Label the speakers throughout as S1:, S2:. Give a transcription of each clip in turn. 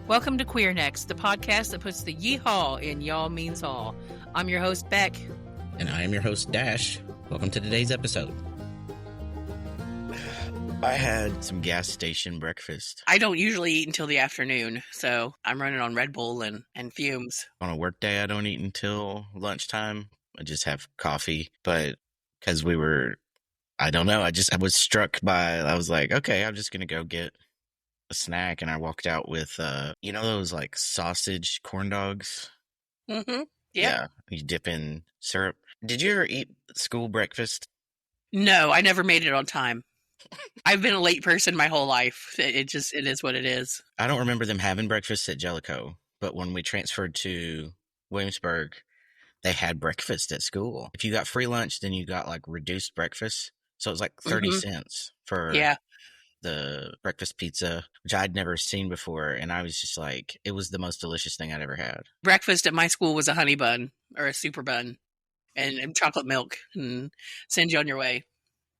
S1: Welcome to Queer Next, the podcast that puts the yeehaw in y'all means all. I'm your host, Beck.
S2: And I am your host, Dash. Welcome to today's episode. I had some gas station breakfast.
S1: I don't usually eat until the afternoon, so I'm running on Red Bull and fumes.
S2: On a work day, I don't eat until lunchtime. I just have coffee. But because I don't know, I was struck by, I was like, okay, I'm just going to go get a snack. And I walked out with, those like sausage corn dogs?
S1: Mm-hmm.
S2: Yeah. You dip in syrup. Did you ever eat school breakfast?
S1: No, I never made it on time. I've been a late person my whole life. It is what it is.
S2: I don't remember them having breakfast at Jellicoe, but when we transferred to Williamsburg, they had breakfast at school. If you got free lunch, then you got like reduced breakfast. So it was like 30 cents for the breakfast pizza, which I'd never seen before. And I was just like, it was the most delicious thing I'd ever had.
S1: Breakfast at my school was a honey bun or a super bun and chocolate milk and send you on your way.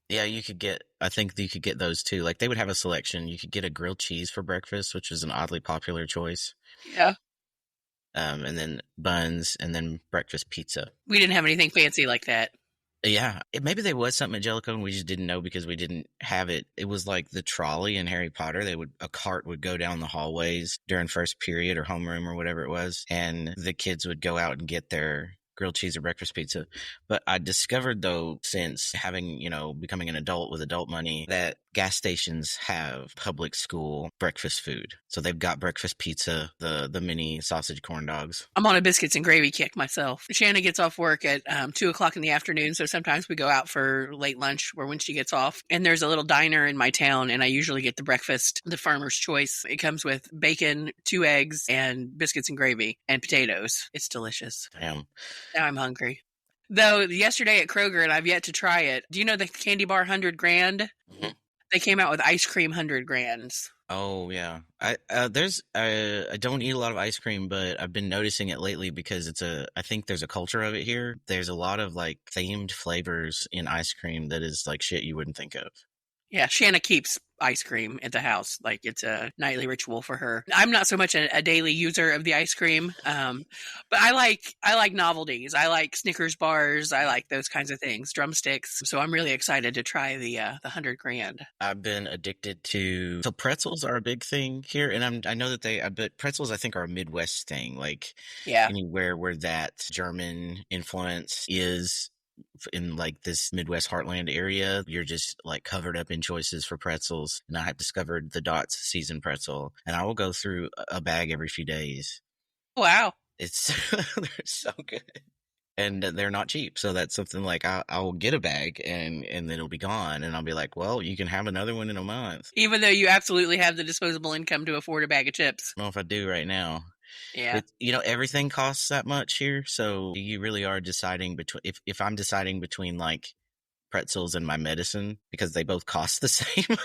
S2: Yeah, I think you could get those too. Like they would have a selection. You could get a grilled cheese for breakfast, which was an oddly popular choice.
S1: Yeah.
S2: And then buns and then breakfast pizza.
S1: We didn't have anything fancy like that.
S2: Yeah. Maybe there was something at Jellicoe and we just didn't know because we didn't have it. It was like the trolley in Harry Potter. A cart would go down the hallways during first period or homeroom or whatever it was. And the kids would go out and get their grilled cheese or breakfast pizza. But I discovered though, since becoming an adult with adult money, that gas stations have public school breakfast food. So they've got breakfast pizza, the mini sausage corn dogs.
S1: I'm on a biscuits and gravy kick myself. Shanna gets off work at 2:00 in the afternoon. So sometimes we go out for late lunch when she gets off. And there's a little diner in my town. And I usually get the breakfast, the farmer's choice. It comes with bacon, 2 eggs, and biscuits and gravy and potatoes. It's delicious.
S2: Damn.
S1: Now I'm hungry. Though yesterday at Kroger, and I've yet to try it. Do you know the candy bar 100 grand? Mm-hmm. They came out with ice cream 100 grands.
S2: Oh yeah. I don't eat a lot of ice cream, but I've been noticing it lately because I think there's a culture of it here. There's a lot of like themed flavors in ice cream that is like shit you wouldn't think of.
S1: Yeah, Shanna keeps ice cream at the house. Like it's a nightly ritual for her. I'm not so much a daily user of the ice cream, but I like novelties. I like Snickers bars. I like those kinds of things, drumsticks. So I'm really excited to try the 100 grand.
S2: I've been addicted to. So pretzels are a big thing here, and I know that but pretzels I think are a Midwest thing. Like anywhere where that German influence is. In like this Midwest heartland area, you're just like covered up in choices for pretzels. And I have discovered the Dots seasoned pretzel, and I will go through a bag every few days.
S1: Wow.
S2: They're so good. And they're not cheap. So that's something like I will get a bag and then it'll be gone. And I'll be like, well, you can have another one in a month.
S1: Even though you absolutely have the disposable income to afford a bag of chips.
S2: I don't know if I do right now.
S1: Yeah.
S2: Everything costs that much here. So you really are deciding between, if I'm deciding between like pretzels and my medicine, because they both cost the same.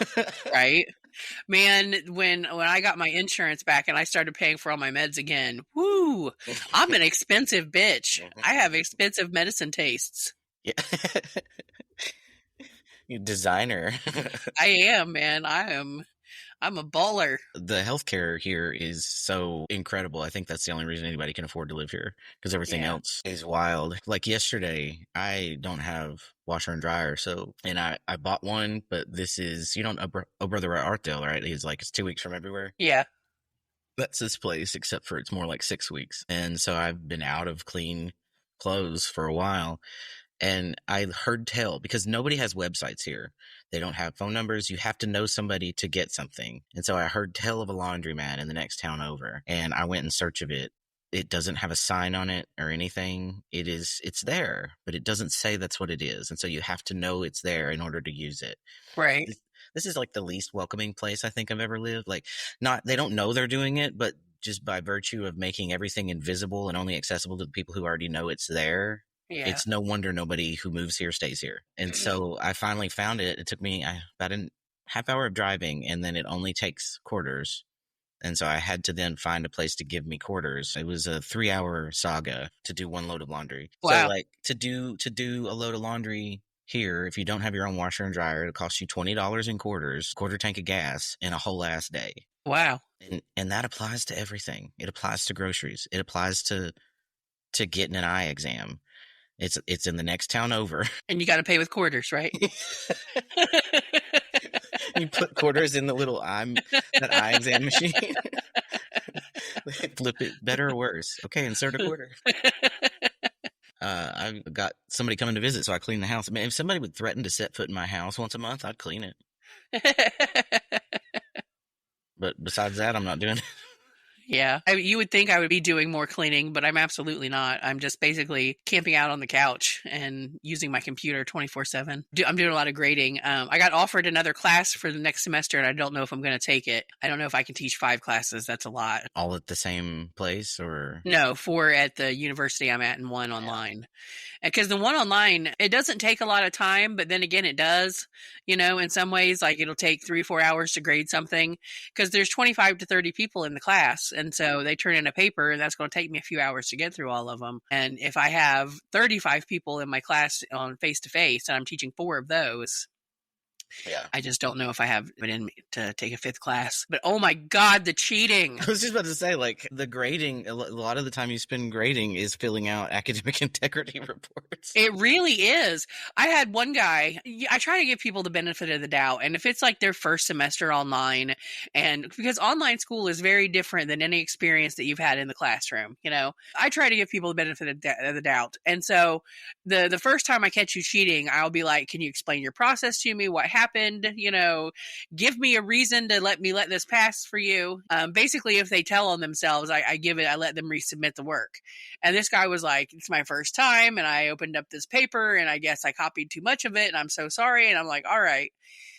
S1: Right. Man, when I got my insurance back and I started paying for all my meds again, woo, I'm an expensive bitch. I have expensive medicine tastes.
S2: Yeah. You designer.
S1: I am, man. I'm a baller.
S2: The healthcare here is so incredible. I think that's the only reason anybody can afford to live here because everything else is wild. Like yesterday, I don't have washer and dryer. And I bought one, but this is, Oh Brother Arthdale, right? It's 2 weeks from everywhere.
S1: Yeah.
S2: That's this place, except for it's more like 6 weeks. And so I've been out of clean clothes for a while. And I heard tell, because nobody has websites here. They don't have phone numbers. You have to know somebody to get something. And so I heard tell of a laundromat in the next town over. And I went in search of it. It doesn't have a sign on it or anything. It's there, but it doesn't say that's what it is. And so you have to know it's there in order to use it.
S1: Right.
S2: This is like the least welcoming place I think I've ever lived. Like, they don't know they're doing it, but just by virtue of making everything invisible and only accessible to the people who already know it's there. Yeah. It's no wonder nobody who moves here stays here. And so I finally found it. It took me about a half hour of driving, and then it only takes quarters. And so I had to then find a place to give me quarters. It was a 3-hour saga to do one load of laundry.
S1: Wow.
S2: So to do a load of laundry here, if you don't have your own washer and dryer, it'll cost you $20 in quarters, quarter tank of gas, in a whole ass day.
S1: Wow.
S2: And that applies to everything. It applies to groceries. It applies to getting an eye exam. It's in the next town over.
S1: And you got to pay with quarters, right?
S2: You put quarters in the little that eye exam machine. Flip it, better or worse. Okay, insert a quarter. I got somebody coming to visit, so I clean the house. Man, if somebody would threaten to set foot in my house once a month, I'd clean it. But besides that, I'm not doing it.
S1: Yeah. You would think I would be doing more cleaning, but I'm absolutely not. I'm just basically camping out on the couch and using my computer 24/7. I'm doing a lot of grading. I got offered another class for the next semester, and I don't know if I'm going to take it. I don't know if I can teach 5 classes. That's a lot.
S2: All at the same place, or?
S1: No, 4 at the university I'm at and 1 online. Because the one online, it doesn't take a lot of time, but then again, it does, in some ways, like it'll take 3-4 hours to grade something because there's 25 to 30 people in the class. And so they turn in a paper and that's going to take me a few hours to get through all of them. And if I have 35 people in my class on face to face and I'm teaching 4 of those,
S2: Yeah.
S1: I just don't know if I have it in me to take a 5th class. But oh my God, the cheating.
S2: I was just about to say, like, the grading, a lot of the time you spend grading is filling out academic integrity reports.
S1: It really is. I had one guy, I try to give people the benefit of the doubt. And if it's like their first semester online, and because online school is very different than any experience that you've had in the classroom, I try to give people the benefit of the doubt. And so the first time I catch you cheating, I'll be like, can you explain your process to me? What happened? Give me a reason to let this pass for you. Basically, if they tell on themselves, I let them resubmit the work. And this guy was like, it's my first time, and I opened up this paper, and I guess I copied too much of it, and I'm so sorry. And I'm like, all right.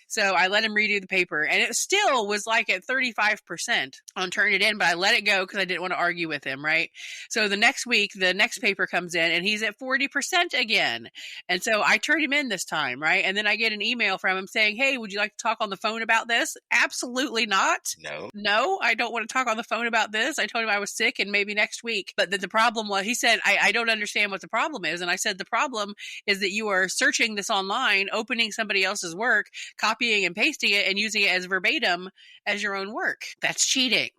S1: So I let him redo the paper, and it still was like at 35% on turn it in, but I let it go because I didn't want to argue with him, right? So the next week, the next paper comes in, and he's at 40% again. And so I turned him in this time, right? And then I get an email from him saying, hey, would you like to talk on the phone about this? Absolutely not. No, I don't want to talk on the phone about this. I told him I was sick and maybe next week. But the problem was, he said, I don't understand what the problem is. And I said, the problem is that you are searching this online, opening somebody else's work, copying and pasting it and using it as verbatim as your own work. That's cheating.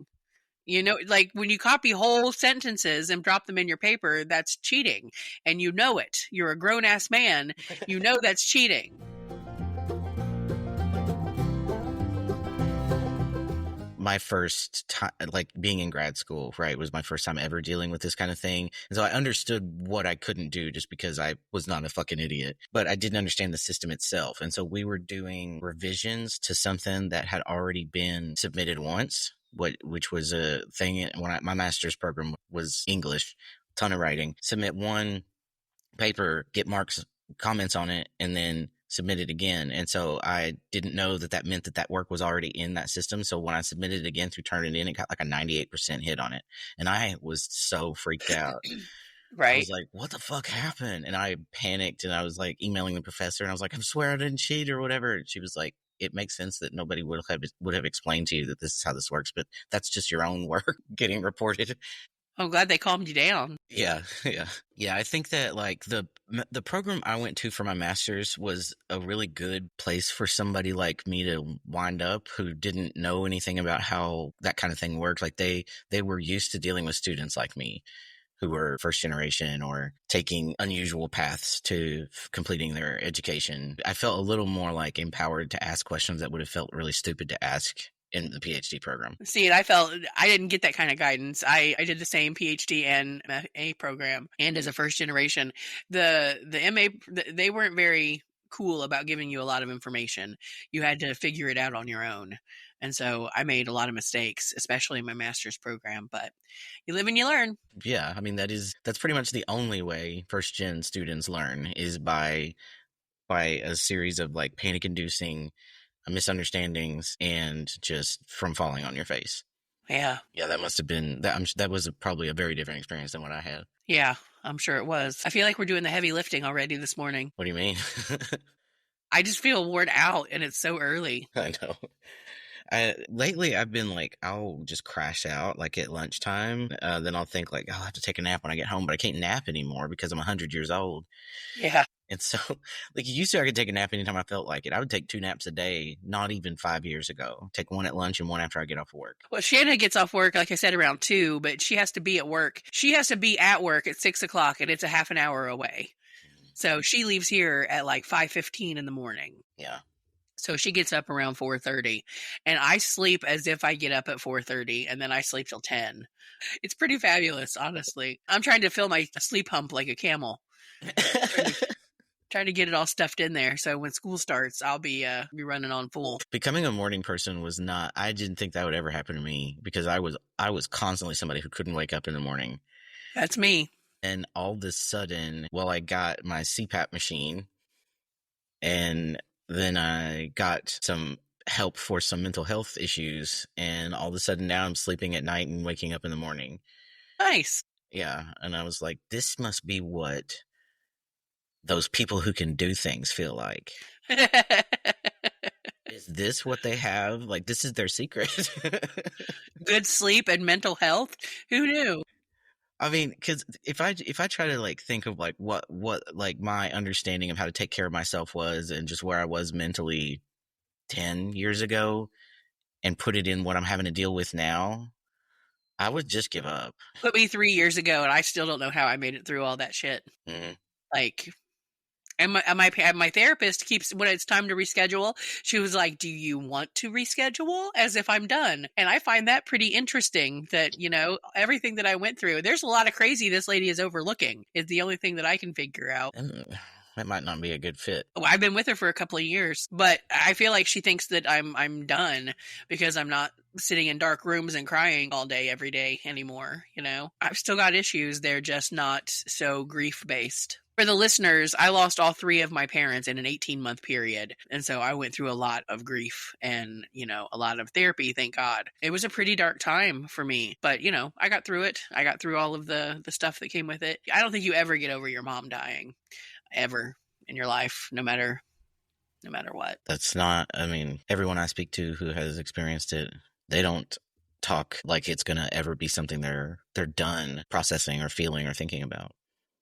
S1: Like when you copy whole sentences and drop them in your paper, that's cheating. And you know it. You're a grown-ass man. You know that's cheating.
S2: My first time, like being in grad school, right, was my first time ever dealing with this kind of thing. And so I understood what I couldn't do just because I was not a fucking idiot, but I didn't understand the system itself. And so we were doing revisions to something that had already been submitted once, which was a thing when my master's program was English, ton of writing, submit one paper, get marks, comments on it, and then submit it again. And so I didn't know that meant that work was already in that system. So when I submitted it again through Turn It In, it got like a 98% hit on it. And I was so freaked out.
S1: Right.
S2: I was like, what the fuck happened? And I panicked and I was like emailing the professor and I was like, I swear I didn't cheat or whatever. And she was like, it makes sense that nobody would have explained to you that this is how this works, but that's just your own work getting reported.
S1: I'm glad they calmed you down.
S2: Yeah. I think that like the program I went to for my master's was a really good place for somebody like me to wind up who didn't know anything about how that kind of thing worked. Like they were used to dealing with students like me who were first generation or taking unusual paths to completing their education. I felt a little more like empowered to ask questions that would have felt really stupid to ask in the PhD program.
S1: See, I felt I didn't get that kind of guidance. I did the same PhD and MA program, and as a first generation, the MA they weren't very cool about giving you a lot of information. You had to figure it out on your own, and so I made a lot of mistakes, especially in my master's program. But you live and you learn.
S2: Yeah, I mean that's pretty much the only way first gen students learn is by a series of like panic-inducing misunderstandings and just from falling on your face.
S1: Yeah,
S2: that must have been that was probably a very different experience than what I had.
S1: Yeah, I'm sure it was. I feel like we're doing the heavy lifting already this morning.
S2: What do you mean?
S1: I just feel worn out and it's so early.
S2: I know. Lately I've been like, I'll just crash out like at lunchtime. Then I'll think like, I'll have to take a nap when I get home, but I can't nap anymore because I'm 100 years old.
S1: Yeah.
S2: And so, like, you used to, I could take a nap anytime I felt like it. I would take 2 naps a day, not even 5 years ago. Take one at lunch and one after I get off of work.
S1: Well, Shanna gets off work, like I said, around 2, but she has to be at work. She has to be at work at 6 o'clock, and it's a half an hour away. So she leaves here at like 5:15 in the morning.
S2: Yeah.
S1: So she gets up around 4:30, and I sleep as if I get up at 4:30, and then I sleep till 10. It's pretty fabulous, honestly. I'm trying to fill my sleep hump like a camel. Trying to get it all stuffed in there, so when school starts, I'll be running on full.
S2: Becoming a morning person was not. I didn't think that would ever happen to me because I was constantly somebody who couldn't wake up in the morning.
S1: That's me.
S2: And all of a sudden, well, I got my CPAP machine, and then I got some help for some mental health issues, and all of a sudden now I'm sleeping at night and waking up in the morning.
S1: Nice.
S2: Yeah, and I was like, this must be what those people who can do things feel like. Is this what they have? Like, this is their secret?
S1: Good sleep and mental health? Who knew?
S2: I mean, because if I try to like think of like what like my understanding of how to take care of myself was and just where I was mentally 10 years ago and put it in what I'm having to deal with now, I would just give up.
S1: Put me 3 years ago, and I still don't know how I made it through all that shit.
S2: Mm.
S1: Like, and my therapist keeps, when it's time to reschedule, she was like, do you want to reschedule? As if I'm done. And I find that pretty interesting that, everything that I went through, there's a lot of crazy this lady is overlooking, is the only thing that I can figure out.
S2: That might not be a good fit.
S1: Well, I've been with her for a couple of years, but I feel like she thinks that I'm done because I'm not sitting in dark rooms and crying all day every day anymore. I've still got issues. They're just not so grief based. For the listeners, I lost all 3 of my parents in an 18-month period. And so I went through a lot of grief and, a lot of therapy, thank God. It was a pretty dark time for me, but, I got through it. I got through all of the stuff that came with it. I don't think you ever get over your mom dying, ever in your life, no matter what.
S2: That's not, I mean, everyone I speak to who has experienced it, they don't talk like it's going to ever be something they're done processing or feeling or thinking about.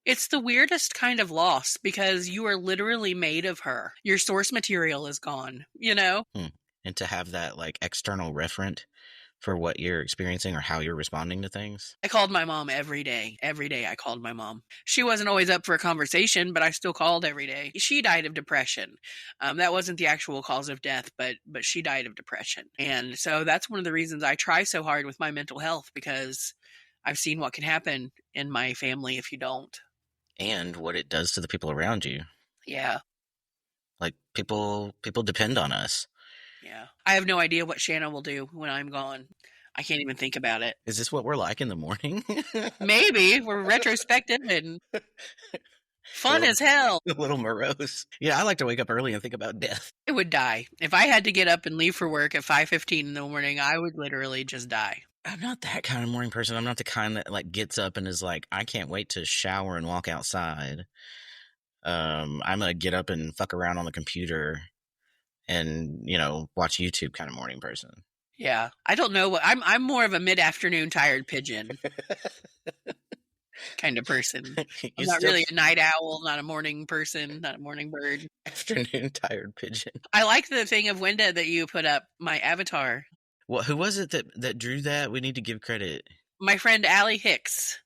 S1: It's the weirdest kind of loss because you are literally made of her. Your source material is gone,
S2: And to have that like external referent for what you're experiencing or how you're responding to things.
S1: I called my mom every day. Every day I called my mom. She wasn't always up for a conversation, but I still called every day. She died of depression. That wasn't the actual cause of death, but she died of depression. And so that's one of the reasons I try so hard with my mental health, because I've seen what can happen in my family if you don't.
S2: And what it does to the people around you.
S1: Yeah.
S2: Like people depend on us.
S1: Yeah. I have no idea what Shanna will do when I'm gone. I can't even think about it.
S2: Is this what we're like in the morning?
S1: Maybe. We're retrospective and fun as hell.
S2: A little morose. Yeah, I like to wake up early and think about death.
S1: I would die. If I had to get up and leave for work at 5:15 in the morning, I would literally just die.
S2: I'm not that kind of morning person. I'm not the kind that like gets up and is like, I can't wait to shower and walk outside. I'm gonna get up and fuck around on the computer and watch YouTube kind of morning person.
S1: Yeah, I don't know what I'm more of a mid-afternoon tired pigeon kind of person. I'm not really a night owl, not a morning person, not a morning bird.
S2: Afternoon tired pigeon.
S1: I like the thing of Wenda that you put up, my avatar.
S2: Well, who was it that drew that? We need to give credit.
S1: My friend Allie Hicks.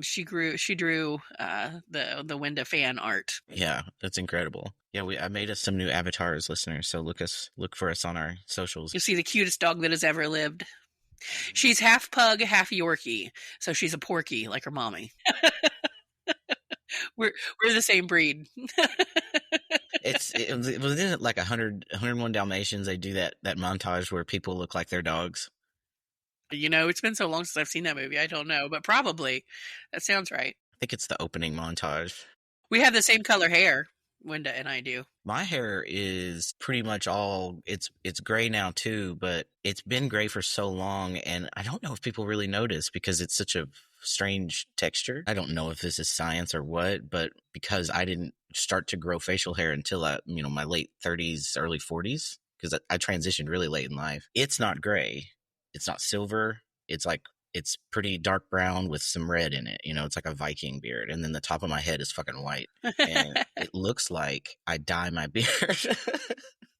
S1: She drew the Wenda fan art.
S2: Yeah, that's incredible. Yeah, I made us some new avatars, listeners. So look for us on our socials.
S1: You'll see the cutest dog that has ever lived. She's half pug, half Yorkie, so she's a porky like her mommy. We're the same breed.
S2: It within like 101 Dalmatians. They do that montage where people look like their dogs.
S1: It's been so long since I've seen that movie. I don't know, but probably that sounds right.
S2: I think it's the opening montage.
S1: We have the same color hair, Wenda and I do.
S2: My hair is pretty much all it's gray now too, but it's been gray for so long, and I don't know if people really notice because it's such a strange texture. I don't know if this is science or what, but because I didn't start to grow facial hair until my late 30s, early 40s, because I transitioned really late in life. It's not gray. It's not silver. It's like it's pretty dark brown with some red in it. You know, it's like a Viking beard. And then the top of my head is fucking white. And it looks like I dye my beard.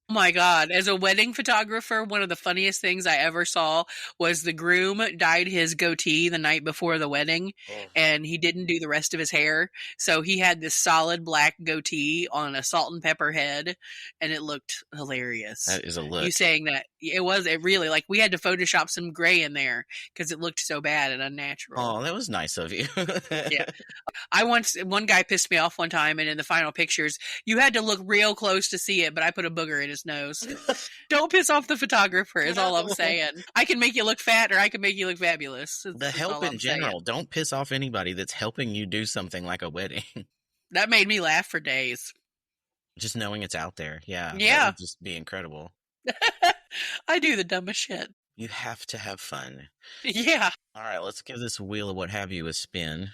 S1: Oh my God. As a wedding photographer, one of the funniest things I ever saw was the groom dyed his goatee the night before the wedding,
S2: Oh,
S1: and he didn't do the rest of his hair. So he had this solid black goatee on a salt and pepper head, and it looked hilarious.
S2: that is a
S1: You
S2: look.
S1: saying that, it really, like, we had to Photoshop some gray in there because it looked so bad and unnatural.
S2: Oh, that was nice of you.
S1: Yeah. One guy pissed me off one time, and in the final pictures, you had to look real close to see it, but I put a booger in his nose. Don't piss off the photographer, is all I'm saying. I can make you look fat, or I can make you look fabulous.
S2: The help in general. Saying. Don't piss off anybody that's helping you do something like a wedding.
S1: That made me laugh for days.
S2: Just knowing it's out there. Yeah.
S1: Yeah.
S2: That would just be incredible.
S1: I do the dumbest shit.
S2: You have to have fun.
S1: Yeah.
S2: All right, let's give this wheel of what have you a spin.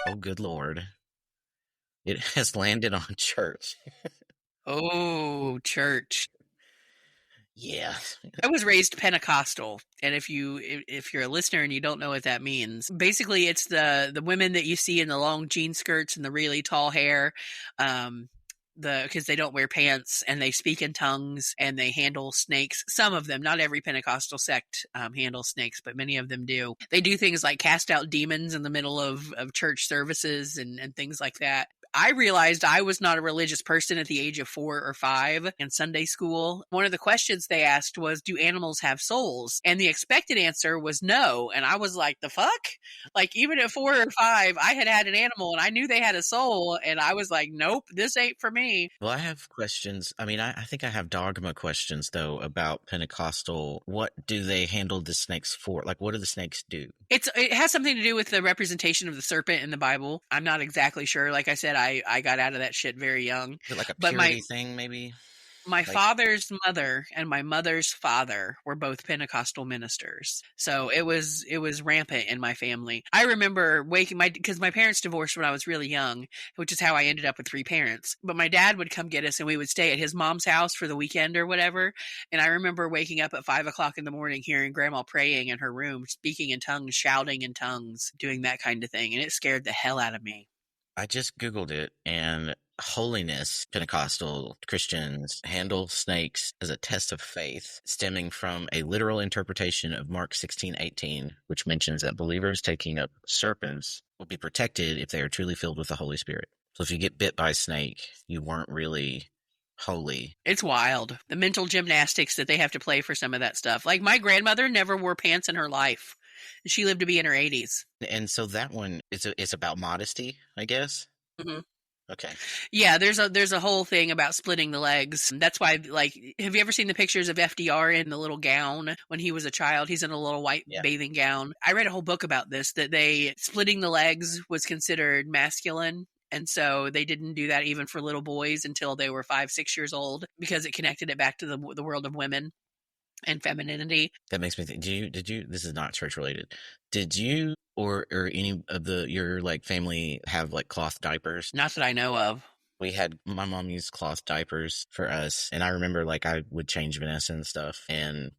S2: Oh, good Lord. It has landed on church.
S1: Oh, church.
S2: Yeah.
S1: I was raised Pentecostal, and if you're a listener and you don't know what that means, basically it's the women that you see in the long jean skirts and the really tall hair, because they don't wear pants, and they speak in tongues, and they handle snakes. Some of them, not every Pentecostal sect handles snakes, but many of them do. They do things like cast out demons in the middle of church services and things like that. I realized I was not a religious person at the age of 4 or 5 in Sunday school. One of the questions they asked was, do animals have souls? And the expected answer was no. And I was like, the fuck? Like, even at 4 or 5, I had an animal and I knew they had a soul. And I was like, nope, this ain't for me.
S2: Well, I have questions. I mean, I think I have dogma questions, though, about Pentecostal. What do they handle the snakes for? Like, what do the snakes do?
S1: It has something to do with the representation of the serpent in the Bible. I'm not exactly sure. Like I said, I got out of that shit very young.
S2: Is it like a purity thing, maybe?
S1: My father's mother and my mother's father were both Pentecostal ministers. So it was rampant in my family. I remember because my parents divorced when I was really young, which is how I ended up with 3 parents. But my dad would come get us and we would stay at his mom's house for the weekend or whatever. And I remember waking up at 5 o'clock in the morning, hearing grandma praying in her room, speaking in tongues, shouting in tongues, doing that kind of thing. And it scared the hell out of me.
S2: I just Googled it, and holiness Pentecostal Christians handle snakes as a test of faith, stemming from a literal interpretation of Mark 16:18, which mentions that believers taking up serpents will be protected if they are truly filled with the Holy Spirit. So if you get bit by a snake, you weren't really holy.
S1: It's wild. The mental gymnastics that they have to play for some of that stuff. Like, my grandmother never wore pants in her life. She lived to be in her 80s.
S2: And so that one is about modesty, I guess.
S1: Mm-hmm.
S2: Okay.
S1: Yeah, there's a whole thing about splitting the legs. That's why, like, have you ever seen the pictures of FDR in the little gown when he was a child? He's in a little white bathing gown. I read a whole book about this, that splitting the legs was considered masculine. And so they didn't do that even for little boys until they were 5, 6 years old, because it connected it back to the world of women and femininity.
S2: That makes me think, did you, this is not church related. Did you or any of your like family have like cloth diapers?
S1: Not that I know of.
S2: My mom used cloth diapers for us. And I remember like I would change Vanessa and stuff. And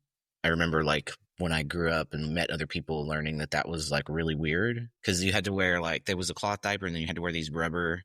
S2: I remember like when I grew up and met other people, learning that was like really weird, because you had to wear like, there was a cloth diaper and then you had to wear these rubber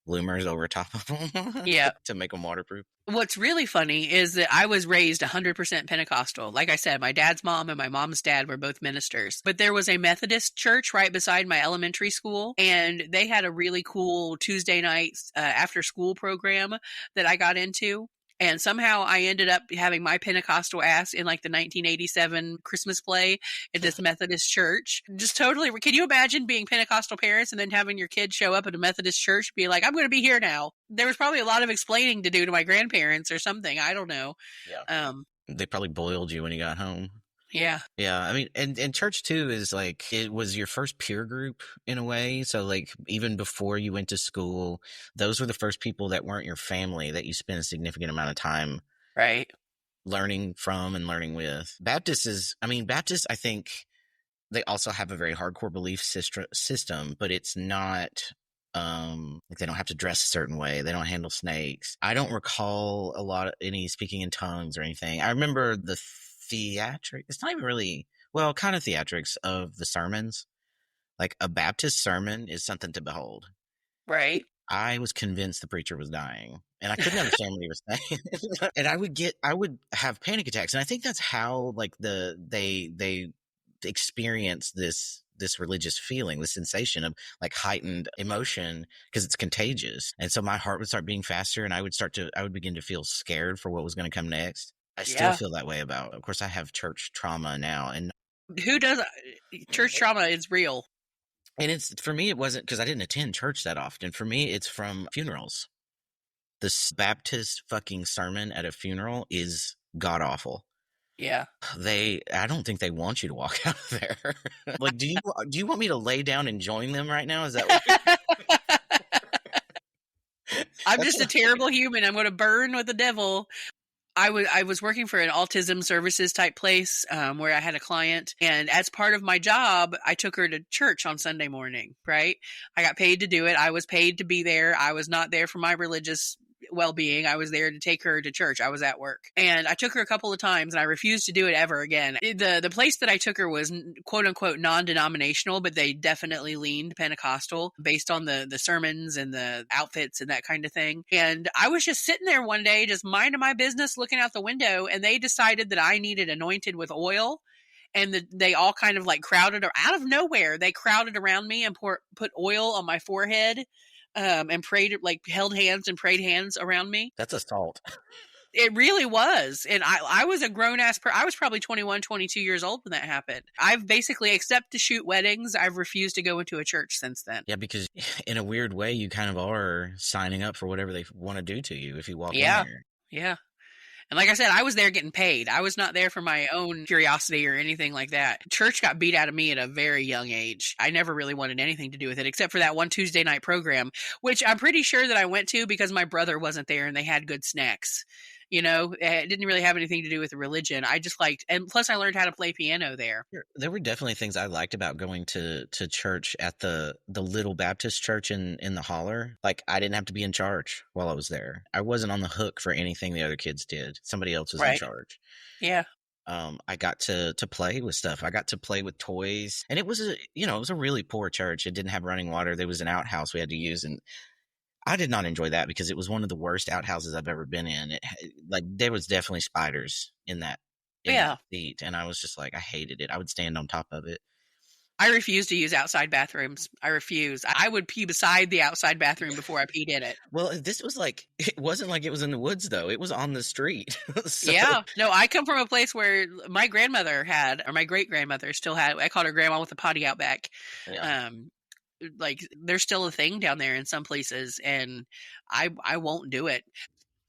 S2: bloomers over top of them.
S1: Yeah.
S2: To make them waterproof.
S1: What's really funny is that I was raised 100% Pentecostal. Like I said, my dad's mom and my mom's dad were both ministers. But there was a Methodist church right beside my elementary school, and they had a really cool Tuesday night after school program that I got into. And somehow I ended up having my Pentecostal ass in like the 1987 Christmas play at this Methodist church. Just totally. Can you imagine being Pentecostal parents and then having your kid show up at a Methodist church, be like, I'm going to be here now? There was probably a lot of explaining to do to my grandparents or something. I don't know.
S2: Yeah. They probably boiled you when you got home.
S1: Yeah.
S2: Yeah. I mean, and church too is like, it was your first peer group in a way. So like, even before you went to school, those were the first people that weren't your family that you spent a significant amount of time learning from and learning with. Baptists, I think they also have a very hardcore belief system, but it's not Like they don't have to dress a certain way. They don't handle snakes. I don't recall a lot of any speaking in tongues or anything. I remember the theatric. It's not even really well, kind of theatrics of the sermons. Like a Baptist sermon is something to behold.
S1: Right.
S2: I was convinced the preacher was dying, and I couldn't understand what he was saying. And I would have panic attacks, and I think that's how like they experience this religious feeling, this sensation of like heightened emotion because it's contagious. And so my heart would start beating faster, and I would begin to feel scared for what was going to come next. I still
S1: Yeah.
S2: feel that way about. Of course, I have church trauma now, and
S1: Who does church trauma is real.
S2: it's for me. It wasn't because I didn't attend church that often. For me, it's from funerals. This Baptist fucking sermon at a funeral is god awful.
S1: Yeah.
S2: I don't think they want you to walk out of there. Like, do you want me to lay down and join them right now? Is that what
S1: I'm
S2: that's
S1: just a
S2: what,
S1: terrible human. I'm going to burn with the devil. I was working for an autism services type place where I had a client, and as part of my job, I took her to church on Sunday morning. Right, I got paid to do it. I was paid to be there. I was not there for my religious well-being. I was there to take her to church. I was at work, and I took her a couple of times, and I refused to do it ever again. The place that I took her was quote unquote non-denominational, but they definitely leaned Pentecostal based on the sermons and the outfits and that kind of thing. And I was just sitting there one day, just minding my business, looking out the window, and they decided that I needed anointed with oil. And they all kind of like crowded, or out of nowhere, they crowded around me and put oil on my forehead, and prayed, like held hands and prayed hands around me.
S2: that's assault.
S1: It really was. And I was a grown ass I was probably 21, 22 years old when that happened. I've basically, except to shoot weddings, I've refused to go into a church since then.
S2: Yeah, because in a weird way, you kind of are signing up for whatever they want to do to you if you walk in
S1: Yeah.
S2: there.
S1: Yeah. And like I said, I was there getting paid. I was not there for my own curiosity or anything like that. Church got beat out of me at a very young age. I never really wanted anything to do with it, except for that one Tuesday night program, which I'm pretty sure that I went to because my brother wasn't there and they had good snacks. You know, it didn't really have anything to do with religion. I just liked, and plus I learned how to play piano there.
S2: There were definitely things I liked about going to church at the little Baptist church in the holler. Like I didn't have to be in charge while I was there. I wasn't on the hook for anything the other kids did. Somebody else was in
S1: Right.
S2: charge.
S1: Yeah.
S2: I got to play with stuff. I got to play with toys, and it was it was a really poor church. It didn't have running water. There was an outhouse we had to use, and I did not enjoy that because it was one of the worst outhouses I've ever been in. Like there was definitely spiders in that
S1: Yeah.
S2: seat, and I was just like, I hated it. I would stand on top of it.
S1: I refuse to use outside bathrooms. I refuse. I would pee beside the outside bathroom before I peed in it.
S2: Well, this was like it wasn't like it was in the woods though. It was on the street. So
S1: Yeah. No, I come from a place where my grandmother had, or my great grandmother still had, I called her grandma with a potty out back.
S2: yeah.
S1: Like there's still a thing down there in some places, and I won't do it.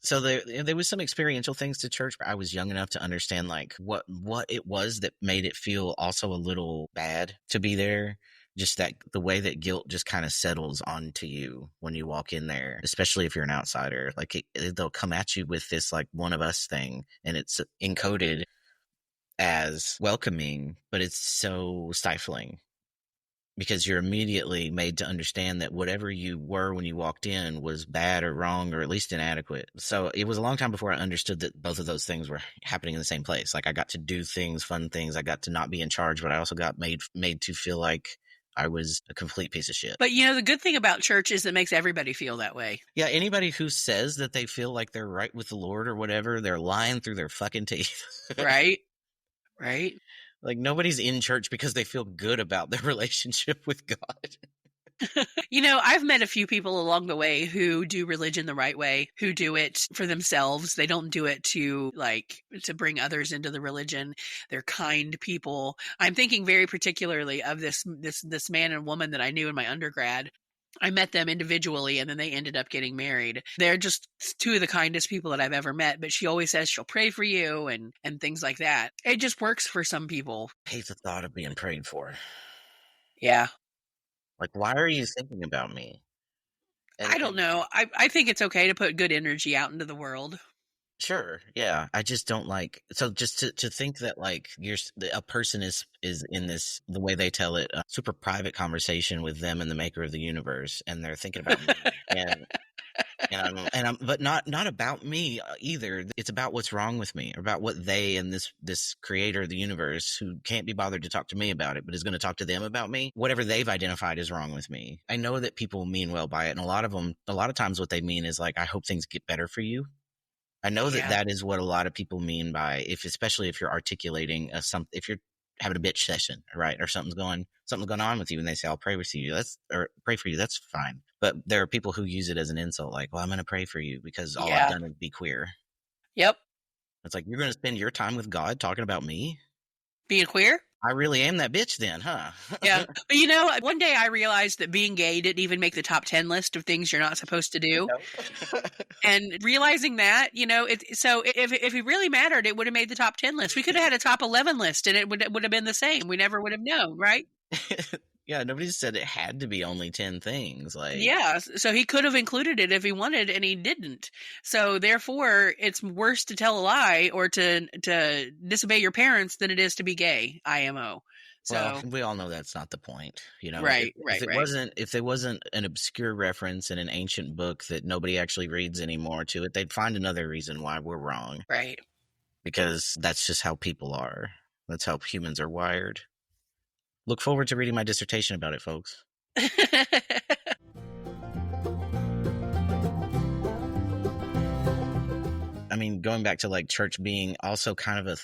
S2: So there was some experiential things to church, but I was young enough to understand like what it was that made it feel also a little bad to be there. Just that the way that guilt just kind of settles onto you when you walk in there, especially if you're an outsider. Like they'll come at you with this like one of us thing, and it's encoded as welcoming, but it's so stifling because you're immediately made to understand that whatever you were when you walked in was bad or wrong or at least inadequate. So it was a long time before I understood that both of those things were happening in the same place. Like I got to do things, fun things. I got to not be in charge, but I also got made to feel like I was a complete piece of shit.
S1: But you know, the good thing about church is it makes everybody feel that way.
S2: Yeah, anybody who says that they feel like they're right with the Lord or whatever, they're lying through their fucking teeth.
S1: Right? Right?
S2: Like nobody's in church because they feel good about their relationship with God.
S1: You know, I've met a few people along the way who do religion the right way, who do it for themselves. They don't do it to bring others into the religion. They're kind people. I'm thinking very particularly of this man and woman that I knew in my undergrad. I met them individually and then they ended up getting married. They're just two of the kindest people that I've ever met, but she always says she'll pray for you and things like that. It just works for some people.
S2: I hate the thought of being prayed for.
S1: Yeah.
S2: Like, why are you thinking about me?
S1: I don't know. I think it's okay to put good energy out into the world.
S2: Sure. Yeah. I just don't like, so just to think that like a person is in this, the way they tell it, a super private conversation with them and the maker of the universe. And they're thinking about me but not about me either. It's about what's wrong with me, or about what they and this creator of the universe, who can't be bothered to talk to me about it, but is going to talk to them about me, whatever they've identified is wrong with me. I know that people mean well by it. And a lot of times what they mean is like, I hope things get better for you. I know that
S1: Yeah.
S2: that is what a lot of people mean by, especially if you're articulating if you're having a bitch session, right? Or something's going on with you, and they say, I'll pray with you. Or pray for you. That's fine. But there are people who use it as an insult, like, well, I'm going to pray for you because all I've
S1: Yeah.
S2: done is be queer.
S1: Yep.
S2: It's like, you're going to spend your time with God talking about me?
S1: Being queer?
S2: I really am that bitch then, huh?
S1: Yeah. But one day I realized that being gay didn't even make the top 10 list of things you're not supposed to do. And realizing that, so if it really mattered, it would have made the top 10 list. We could have had a top 11 list and it would have been the same. We never would have known, right?
S2: Yeah, nobody said it had to be only 10 things.
S1: Yeah, so he could have included it if he wanted, and he didn't. So therefore, it's worse to tell a lie or to disobey your parents than it is to be gay. IMO. So
S2: well, we all know that's not the point,
S1: right.
S2: If there wasn't an obscure reference in an ancient book that nobody actually reads anymore to it, they'd find another reason why we're wrong.
S1: Right.
S2: Because that's just how people are. That's how humans are wired. Look forward to reading my dissertation about it, folks. I mean, going back to like church being also kind of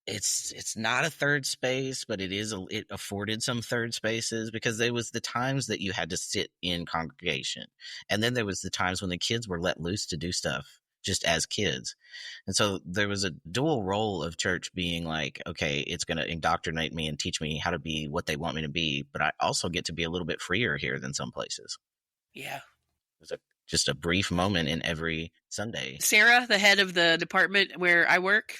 S2: it's not a third space, but it afforded some third spaces, because there was the times that you had to sit in congregation, and then there was the times when the kids were let loose to do stuff just as kids. And so there was a dual role of church being like, okay, it's going to indoctrinate me and teach me how to be what they want me to be, but I also get to be a little bit freer here than some places.
S1: Yeah.
S2: There's just a brief moment in every Sunday.
S1: Sarah, the head of the department where I work,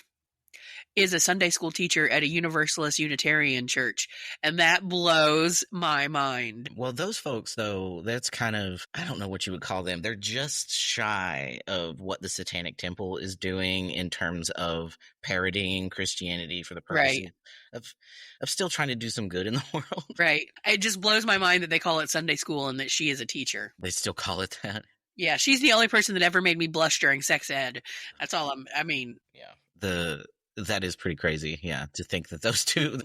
S1: is a Sunday school teacher at a Universalist Unitarian church, and that blows my mind.
S2: Well, those folks, though, that's kind of, I don't know what you would call them. They're just shy of what the Satanic Temple is doing in terms of parodying Christianity for the purpose of still trying to do some good in the world.
S1: Right. It just blows my mind that they call it Sunday school and that she is a teacher.
S2: They still call it that?
S1: Yeah, she's the only person that ever made me blush during sex ed. That's all
S2: Yeah. That is pretty crazy, yeah, to think that those two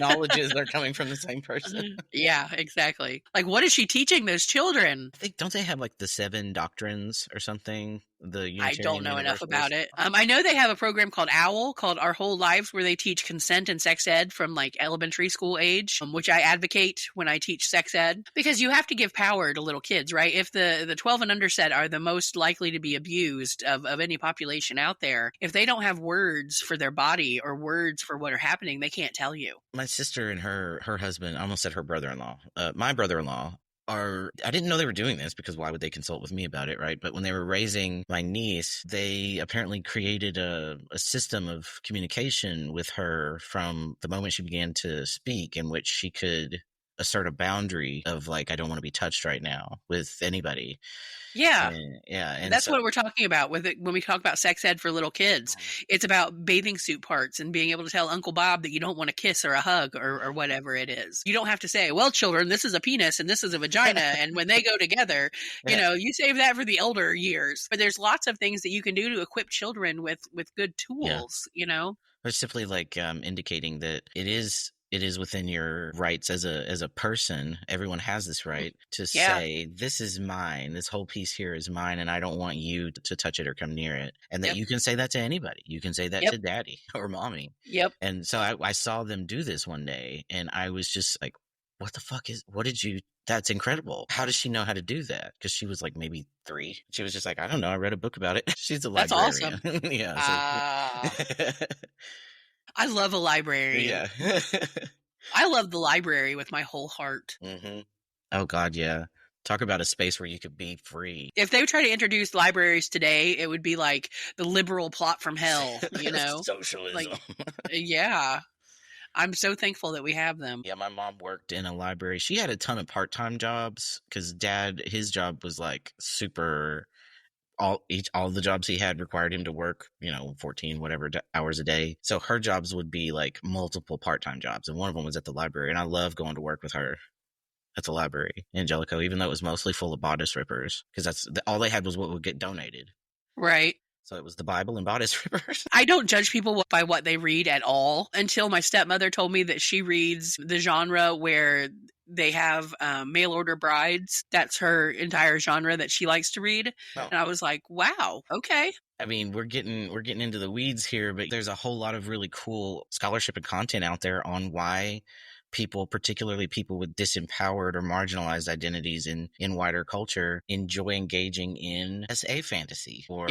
S2: knowledges are coming from the same person.
S1: Yeah, exactly. Like, what is she teaching those children?
S2: I think, don't they have like the 7 doctrines or something?
S1: I don't know enough about it. I know they have a program called OWL, called Our Whole Lives, where they teach consent and sex ed from like elementary school age, which I advocate when I teach sex ed, because you have to give power to little kids, right? If the 12 and under set are the most likely to be abused of any population out there, if they don't have words for their body or words for what are happening, they can't tell you.
S2: My sister and her husband, I almost said her brother-in-law, my brother-in-law, I didn't know they were doing this, because why would they consult with me about it, right? But when they were raising my niece, they apparently created a system of communication with her from the moment she began to speak, in which she could assert a boundary of like, I don't want to be touched right now with anybody.
S1: Yeah.
S2: And
S1: that's what we're talking about with it when we talk about sex ed for little kids. It's about bathing suit parts and being able to tell Uncle Bob that you don't want a kiss or a hug or whatever it is. You don't have to say, well, children, this is a penis and this is a vagina. And when they go together, you save that for the elder years. But there's lots of things that you can do to equip children with good tools,
S2: It's simply like indicating that it is within your rights as a person. Everyone has this right to say, this is mine. This whole piece here is mine, and I don't want you to touch it or come near it. And that you can say that to anybody. You can say that to daddy or mommy.
S1: Yep.
S2: And so I saw them do this one day, and I was just like, that's incredible. How does she know how to do that? Because she was like maybe 3. She was just like, I don't know. I read a book about it. She's a librarian.
S1: That's awesome.
S2: Yeah.
S1: I love a librarian.
S2: Yeah.
S1: I love the library with my whole heart.
S2: Mm-hmm. Oh, God, yeah. Talk about a space where you could be free.
S1: If they try to introduce libraries today, it would be like the liberal plot from hell,
S2: Socialism.
S1: Like, yeah. I'm so thankful that we have them.
S2: Yeah, my mom worked in a library. She had a ton of part-time jobs because his job was like super all the jobs he had required him to work, 14 whatever hours a day. So her jobs would be like multiple part-time jobs, and one of them was at the library. And I love going to work with her at the library, Angelico, even though it was mostly full of bodice rippers, because all they had was what would get donated.
S1: Right.
S2: So it was the Bible and bodice rippers.
S1: I don't judge people by what they read at all until my stepmother told me that she reads the genre where they have mail order brides. That's her entire genre that she likes to read.
S2: No.
S1: And I was like, wow, okay.
S2: I mean, we're getting into the weeds here, but there's a whole lot of really cool scholarship and content out there on why people, particularly people with disempowered or marginalized identities in wider culture, enjoy engaging in SA fantasy, or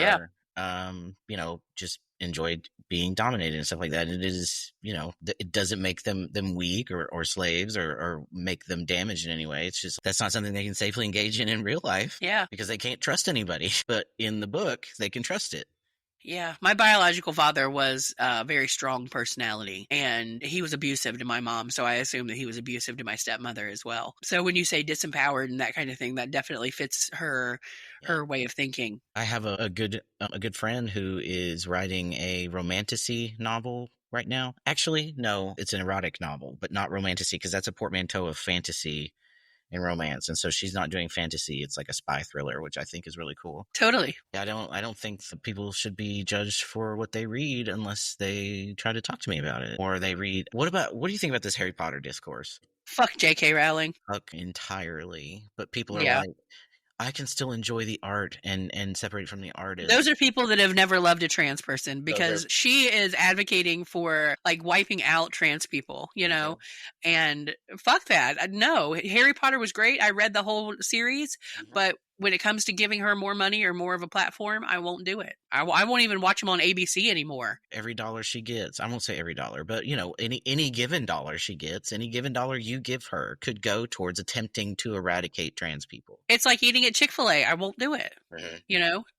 S2: just enjoyed being dominated and stuff like that. And it is, it doesn't make them weak or slaves or make them damaged in any way. It's just that's not something they can safely engage in real life.
S1: Yeah.
S2: Because they can't trust anybody. But in the book, they can trust it.
S1: Yeah, my biological father was a very strong personality, and he was abusive to my mom, so I assume that he was abusive to my stepmother as well. So when you say disempowered and that kind of thing, that definitely fits her way of thinking.
S2: I have a good friend who is writing a romantasy novel right now. Actually, no, it's an erotic novel, but not romantasy, because that's a portmanteau of fantasy and romance. And so she's not doing fantasy. It's like a spy thriller, which I think is really cool.
S1: Totally.
S2: I don't think that people should be judged for what they read unless they try to talk to me about it, or they read. What do you think about this Harry Potter discourse?
S1: Fuck J.K. Rowling.
S2: Fuck entirely. But people are like, I can still enjoy the art and separate from the artist.
S1: Those are people that have never loved a trans person, because she is advocating for like wiping out trans people, and fuck that. No, Harry Potter was great. I read the whole series, but when it comes to giving her more money or more of a platform, I won't do it. I won't even watch them on ABC anymore.
S2: Every dollar she gets, I won't say every dollar, but any given dollar she gets, any given dollar you give her could go towards attempting to eradicate trans people.
S1: It's like eating at Chick-fil-A. I won't do it,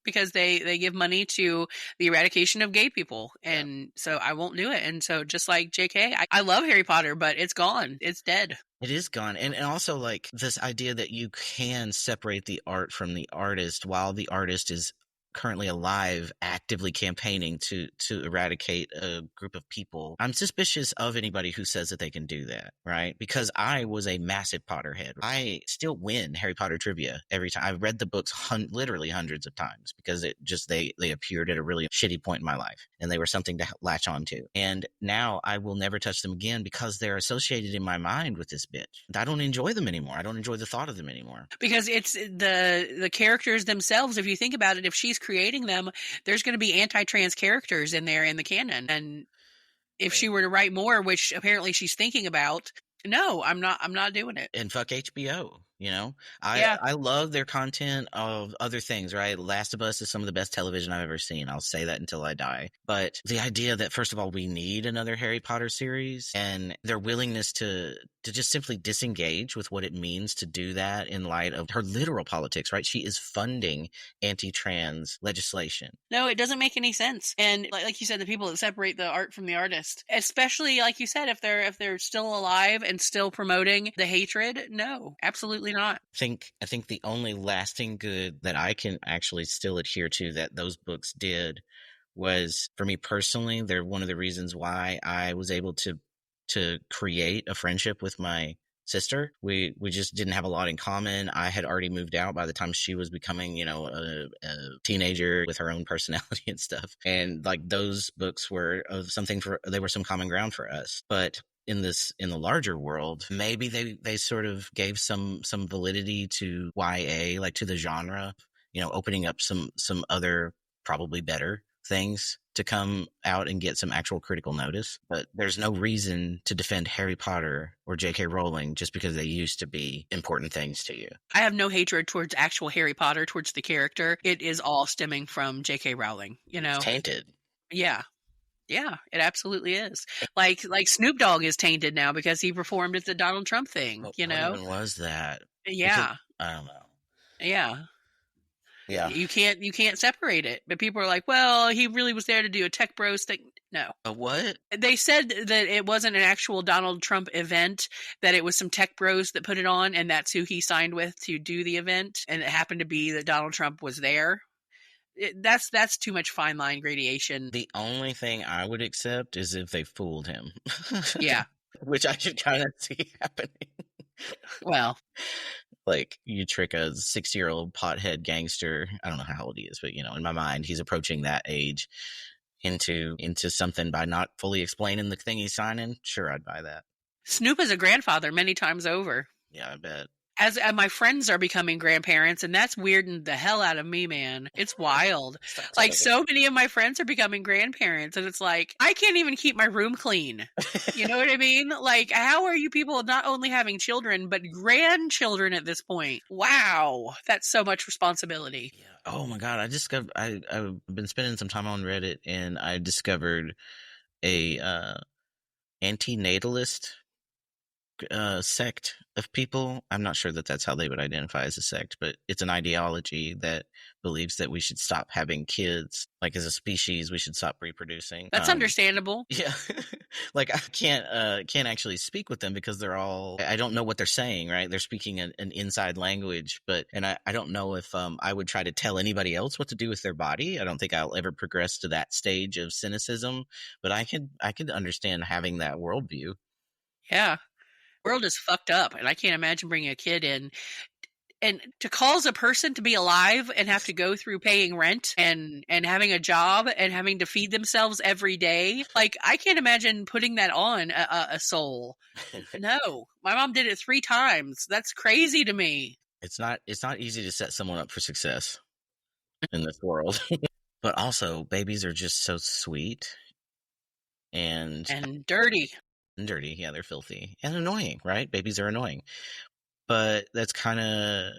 S1: because they give money to the eradication of gay people. And so I won't do it. And so just like JK, I love Harry Potter, but it's gone. It's dead.
S2: It is gone. And also like this idea that you can separate the art from the artist while the artist is currently alive, actively campaigning to eradicate a group of people. I'm suspicious of anybody who says that they can do that, right? Because I was a massive Potterhead. I still win Harry Potter trivia every time. I've read the books literally hundreds of times because it just they appeared at a really shitty point in my life, and they were something to latch onto. And now I will never touch them again because they're associated in my mind with this bitch. I don't enjoy them anymore. I don't enjoy the thought of them anymore.
S1: Because it's the characters themselves. If you think about it, if she's creating them, there's going to be anti-trans characters in there in the canon. And if she were to write more, which apparently she's thinking about, no, I'm not doing it.
S2: And fuck HBO. I love their content of other things, right? Last of Us is some of the best television I've ever seen. I'll say that until I die. But the idea that, first of all, we need another Harry Potter series, and their willingness to just simply disengage with what it means to do that in light of her literal politics, right? She is funding anti-trans legislation.
S1: No, it doesn't make any sense. And like you said, the people that separate the art from the artist, especially like you said, if they're still alive and still promoting the hatred, no, absolutely not.
S2: I think the only lasting good that I can actually still adhere to that those books did was, for me personally, they're one of the reasons why I was able to create a friendship with my sister. We just didn't have a lot in common. I had already moved out by the time she was becoming, a teenager with her own personality and stuff. And like those books were of they were some common ground for us. But in the larger world, maybe they sort of gave some validity to YA, like to the genre, opening up some other probably better things to come out and get some actual critical notice. But there's no reason to defend Harry Potter or J.K. Rowling just because they used to be important things to you. I
S1: have no hatred towards actual Harry Potter, towards the character. It is all stemming from J.K. Rowling,
S2: It's tainted.
S1: Yeah. Yeah, it absolutely is. Like Snoop Dogg is tainted now because he performed at the Donald Trump thing,
S2: What even was that?
S1: Yeah.
S2: Because, I don't know.
S1: Yeah.
S2: Yeah.
S1: You can't separate it. But people are like, well, he really was there to do a tech bros thing. No.
S2: A what?
S1: They said that it wasn't an actual Donald Trump event, that it was some tech bros that put it on, and that's who he signed with to do the event. And it happened to be that Donald Trump was there. That's too much fine line gradation.
S2: The only thing I would accept is if they fooled him.
S1: Yeah.
S2: Which I should kind of see happening.
S1: Well,
S2: Like, you trick a 60-year-old pothead gangster, I don't know how old he is, but in my mind he's approaching that age, into something by not fully explaining the thing he's signing. Sure, I'd buy that.
S1: Snoop is a grandfather many times over.
S2: Yeah, I bet.
S1: As my friends are becoming grandparents, and that's weirding the hell out of me, man. It's wild. Like, so many of my friends are becoming grandparents, and it's like, I can't even keep my room clean. You know what I mean? Like, how are you people not only having children, but grandchildren at this point? Wow. That's so much responsibility.
S2: Yeah. Oh my God. I've been spending some time on Reddit, and I discovered a antinatalist sect of people. I'm not sure that that's how they would identify as a sect, but it's an ideology that believes that we should stop having kids. Like, as a species, we should stop reproducing.
S1: That's understandable.
S2: Yeah. Like, I can't actually speak with them because I don't know what they're saying, right? They're speaking an inside language, and I don't know if I would try to tell anybody else what to do with their body. I don't think I'll ever progress to that stage of cynicism, but I could understand having that worldview.
S1: Yeah. World is fucked up, and I can't imagine bringing a kid in and to cause a person to be alive and have to go through paying rent and having a job and having to feed themselves every day. Like, I can't imagine putting that on a soul. No, my mom did it 3 times. That's crazy to me.
S2: It's not easy to set someone up for success in this world. But also, babies are just so sweet and
S1: dirty.
S2: Dirty, yeah, they're filthy and annoying, right? Babies are annoying, but that's kind of,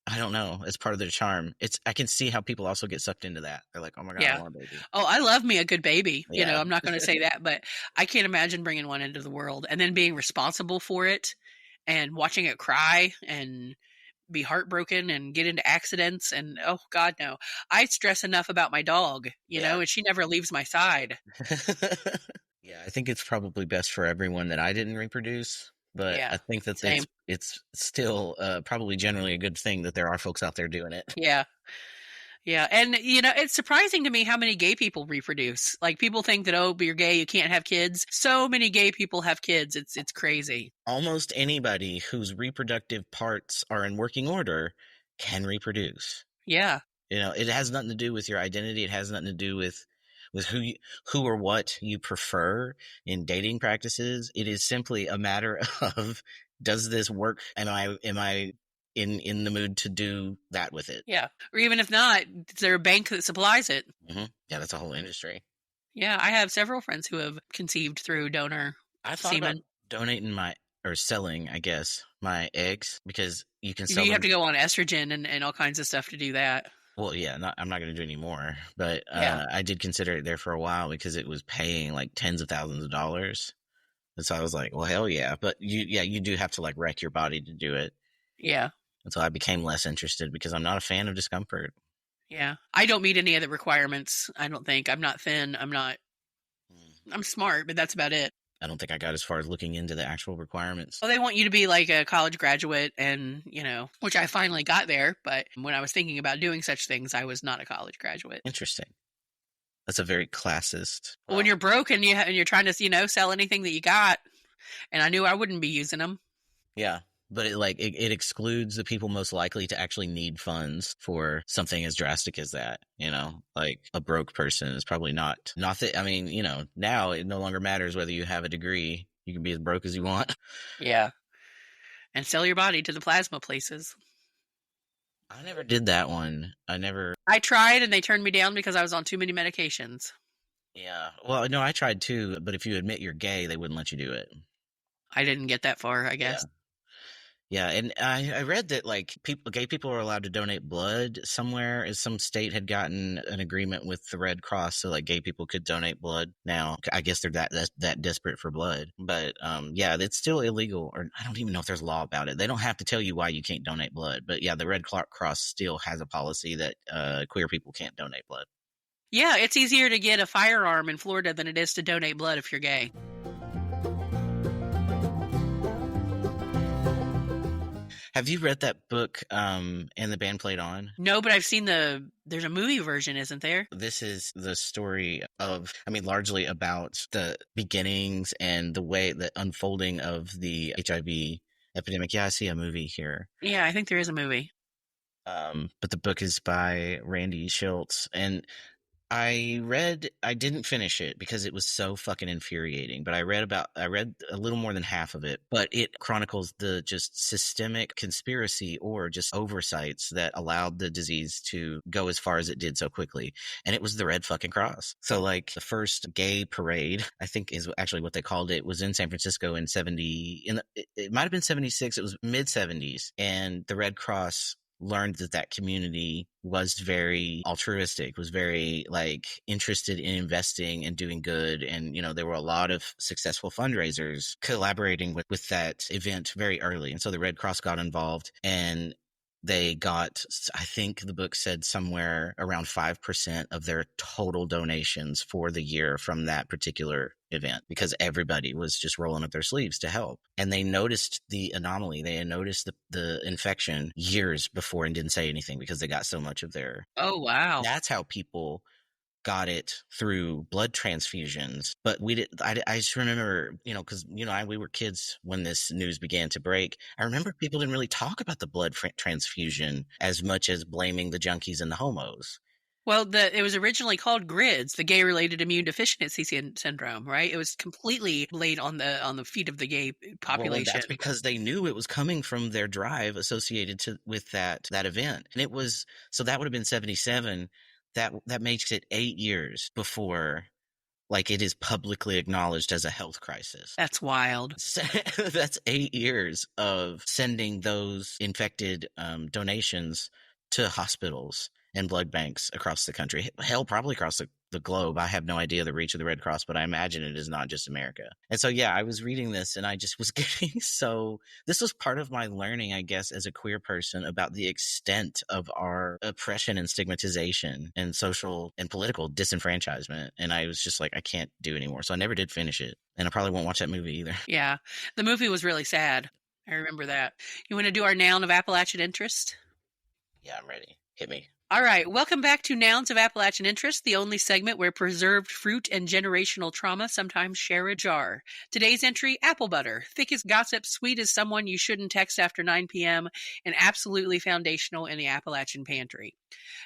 S2: I don't know, it's part of their charm. I can see how people also get sucked into that. They're like, oh my God, I want a baby.
S1: Oh, I love me a good baby.
S2: Yeah.
S1: I'm not going to say that, but I can't imagine bringing one into the world and then being responsible for it and watching it cry and be heartbroken and get into accidents. And oh God, no. I stress enough about my dog, and she never leaves my side.
S2: Yeah, I think it's probably best for everyone that I didn't reproduce, but I think that it's still probably generally a good thing that there are folks out there doing it.
S1: Yeah. Yeah. And, it's surprising to me how many gay people reproduce. Like, people think that, oh, but you're gay, you can't have kids. So many gay people have kids. It's crazy.
S2: Almost anybody whose reproductive parts are in working order can reproduce.
S1: Yeah.
S2: It has nothing to do with your identity. It has nothing to do with who or what you prefer in dating practices. It is simply a matter of, does this work? Am I in the mood to do that with it?
S1: Yeah. Or even if not, is there a bank that supplies it?
S2: Mm-hmm. Yeah, that's a whole industry.
S1: Yeah, I have several friends who have conceived through donor
S2: I thought
S1: semen.
S2: about donating selling, I guess, my eggs, because you can sell
S1: You
S2: them.
S1: have to go on estrogen and all kinds of stuff to do that.
S2: Well, yeah, I'm not going to do any more, but I did consider it there for a while because it was paying like tens of thousands of dollars. And so I was like, well, hell yeah. But you do have to like wreck your body to do it.
S1: Yeah.
S2: And so I became less interested because I'm not a fan of discomfort.
S1: Yeah. I don't meet any of the requirements. I don't think. I'm not thin. I'm smart, but that's about it.
S2: I don't think I got as far as looking into the actual requirements.
S1: Well, they want you to be like a college graduate and, which I finally got there. But when I was thinking about doing such things, I was not a college graduate.
S2: Interesting. That's a very classist.
S1: When you're broke and you're trying to, sell anything that you got, and I knew I wouldn't be using them.
S2: Yeah. But it excludes the people most likely to actually need funds for something as drastic as that. Like, a broke person is probably not that. I mean, now it no longer matters whether you have a degree. You can be as broke as you want.
S1: Yeah. And sell your body to the plasma places.
S2: I never did that one.
S1: I tried and they turned me down because I was on too many medications.
S2: Yeah. Well, no, I tried too, but if you admit you're gay, they wouldn't let you do it.
S1: I didn't get that far, I guess.
S2: Yeah, and I read that like gay people are allowed to donate blood somewhere, as some state had gotten an agreement with the Red Cross, so like gay people could donate blood. Now, I guess they're that desperate for blood, but yeah, it's still illegal, or I don't even know if there's a law about it. They don't have to tell you why you can't donate blood, but yeah, the Red Cross still has a policy that queer people can't donate blood.
S1: Yeah, it's easier to get a firearm in Florida than it is to donate blood if you're gay.
S2: Have you read that book, And the Band Played On?
S1: No, but I've seen there's a movie version, isn't there?
S2: This is the story of, I mean, largely about the beginnings and the way, the unfolding of the HIV epidemic. Yeah, I see a movie here.
S1: Yeah, I think there is a movie.
S2: But the book is by Randy Schultz, and I didn't finish it because it was so fucking infuriating, but I read a little more than half of it, but it chronicles the just systemic conspiracy or just oversights that allowed the disease to go as far as it did so quickly. And it was the Red fucking Cross. So like the first gay parade, I think is actually what they called it, was in San Francisco in 70, it might have been 76. It was mid 70s. And the Red Cross learned that that community was very altruistic, was very like interested in investing and doing good. And, you know, there were a lot of successful fundraisers collaborating with that event very early. And so the Red Cross got involved, and they got, I think the book said somewhere around 5% of their total donations for the year from that particular event, because everybody was just rolling up their sleeves to help. And they noticed the anomaly. They had noticed the infection years before and didn't say anything because they got so much of their.
S1: Oh, wow.
S2: That's how people got it through blood transfusions. But we did. I just remember, you know, because we were kids when this news began to break. I remember people didn't really talk about the blood transfusion as much as blaming the junkies and the homos.
S1: Well, it was originally called GRIDS, the gay-related immune deficiency syndrome, right? It was completely laid on the feet of the gay population.
S2: Well, that's because they knew it was coming from their drive associated with that event, and it was, so that would have been 77. That makes it 8 years before, like, it is publicly acknowledged as a health crisis.
S1: That's wild.
S2: That's 8 years of sending those infected donations to hospitals and blood banks across the country. Hell, probably across the globe. I have no idea the reach of the Red Cross, but I imagine it is not just America. And so, yeah, I was reading this and I just was getting this was part of my learning, I guess, as a queer person about the extent of our oppression and stigmatization and social and political disenfranchisement. And I was just like, I can't do anymore. So I never did finish it. And I probably won't watch that movie either.
S1: Yeah. The movie was really sad. I remember that. You want to do our noun of Appalachian interest?
S2: Yeah, I'm ready. Hit me.
S1: All right, welcome back to Nouns of Appalachian Interest, the only segment where preserved fruit and generational trauma sometimes share a jar. Today's entry, apple butter. Thick as gossip, sweet as someone you shouldn't text after 9 p.m., and absolutely foundational in the Appalachian pantry.